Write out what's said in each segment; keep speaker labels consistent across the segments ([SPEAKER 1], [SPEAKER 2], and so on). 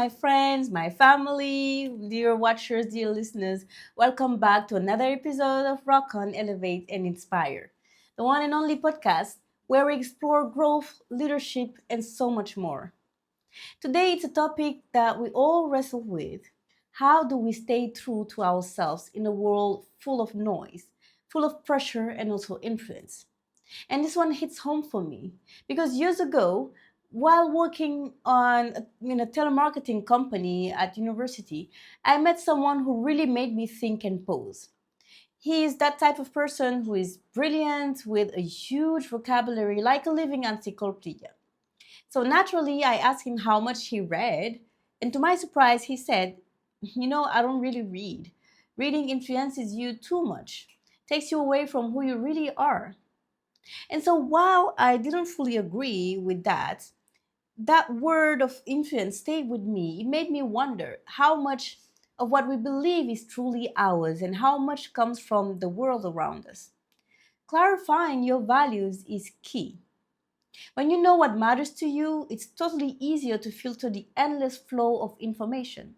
[SPEAKER 1] my friends, my family, dear watchers, dear listeners. Welcome back to another episode of Rock On, Elevate, and Inspire, the one and only podcast where we explore growth, leadership, and so much more. Today, it's a topic that we all wrestle with. How do we stay true to ourselves in a world full of noise, full of pressure, and also influence? And this one hits home for me because years ago, while working on a telemarketing company at university, I met someone who really made me think and pause. He is that type of person who is brilliant with a huge vocabulary, like a living encyclopedia. So naturally, I asked him how much he read, and to my surprise, he said, I don't really read. Reading influences you too much, takes you away from who you really are. And so while I didn't fully agree with that word of influence stayed with me. It made me wonder how much of what we believe is truly ours and how much comes from the world around us. Clarifying your values is key. When you know what matters to you, it's totally easier to filter the endless flow of information.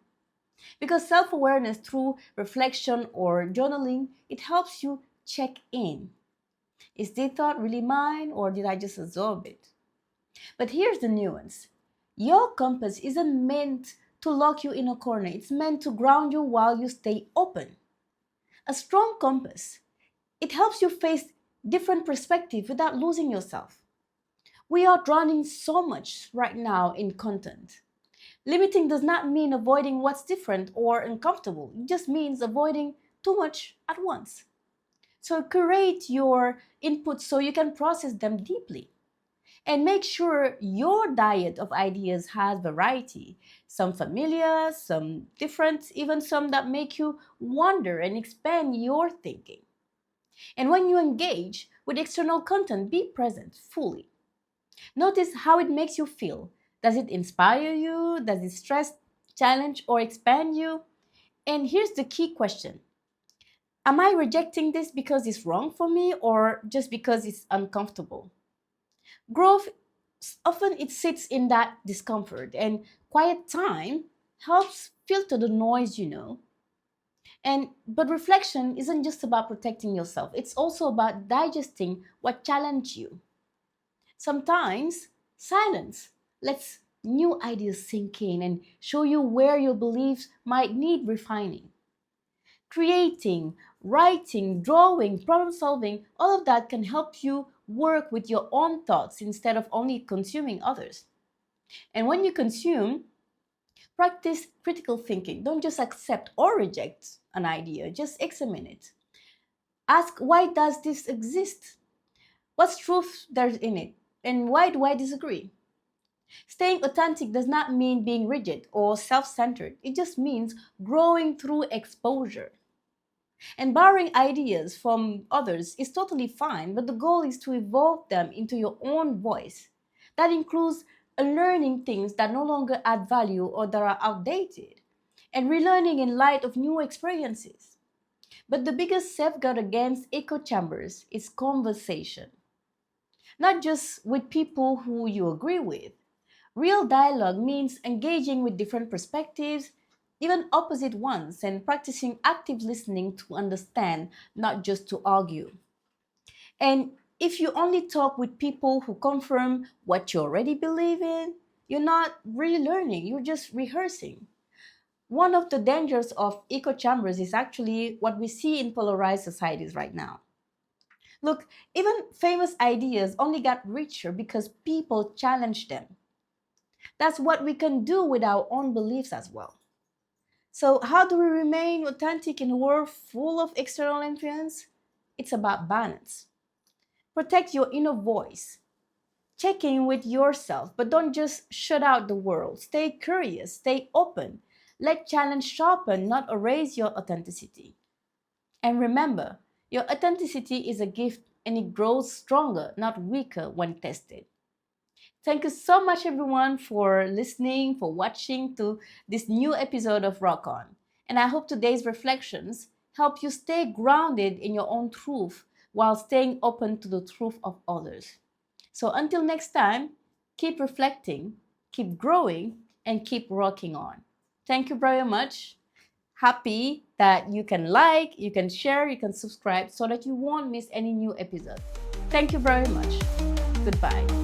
[SPEAKER 1] Because self-awareness through reflection or journaling, it helps you check in. Is this thought really mine or did I just absorb it? But here's the nuance. Your compass isn't meant to lock you in a corner. It's meant to ground you while you stay open. A strong compass, it helps you face different perspectives without losing yourself. We are drowning so much right now in content. Limiting does not mean avoiding what's different or uncomfortable. It just means avoiding too much at once. So curate your input so you can process them deeply. And make sure your diet of ideas has variety. Some familiar, some different, even some that make you wonder and expand your thinking. And when you engage with external content, be present fully. Notice how it makes you feel. Does it inspire you? Does it stress, challenge, or expand you? And here's the key question. Am I rejecting this because it's wrong for me or just because it's uncomfortable? Growth often it sits in that discomfort and quiet time helps filter the noise. And but reflection isn't just about protecting yourself. It's also about digesting what challenged you. Sometimes silence lets new ideas sink in and show you where your beliefs might need refining. Creating, writing, drawing, problem solving, all of that can help you work with your own thoughts instead of only consuming others. And when you consume, practice critical thinking. Don't just accept or reject an idea, just examine it. Ask, why does this exist? What's truth there's in it? And why do I disagree? Staying authentic does not mean being rigid or self centered, it just means growing through exposure. And borrowing ideas from others is totally fine, but the goal is to evolve them into your own voice. That includes unlearning things that no longer add value or that are outdated, and relearning in light of new experiences. But the biggest safeguard against echo chambers is conversation, not just with people who you agree with. Real dialogue means engaging with different perspectives, even opposite ones, and practicing active listening to understand, not just to argue. And if you only talk with people who confirm what you already believe in, you're not really learning, you're just rehearsing. One of the dangers of echo chambers is actually what we see in polarized societies right now. Look, even famous ideas only got richer because people challenged them. That's what we can do with our own beliefs as well. So, how do we remain authentic in a world full of external influence? It's about balance. Protect your inner voice. Check in with yourself, but don't just shut out the world. Stay curious, stay open. Let challenge sharpen, not erase your authenticity. And remember, your authenticity is a gift and it grows stronger, not weaker when tested. Thank you so much, everyone, for listening, for watching to this new episode of Rock On. And I hope today's reflections help you stay grounded in your own truth while staying open to the truth of others. So until next time, keep reflecting, keep growing, and keep rocking on. Thank you very much. Happy that you can like, you can share, you can subscribe so that you won't miss any new episode. Thank you very much. Goodbye.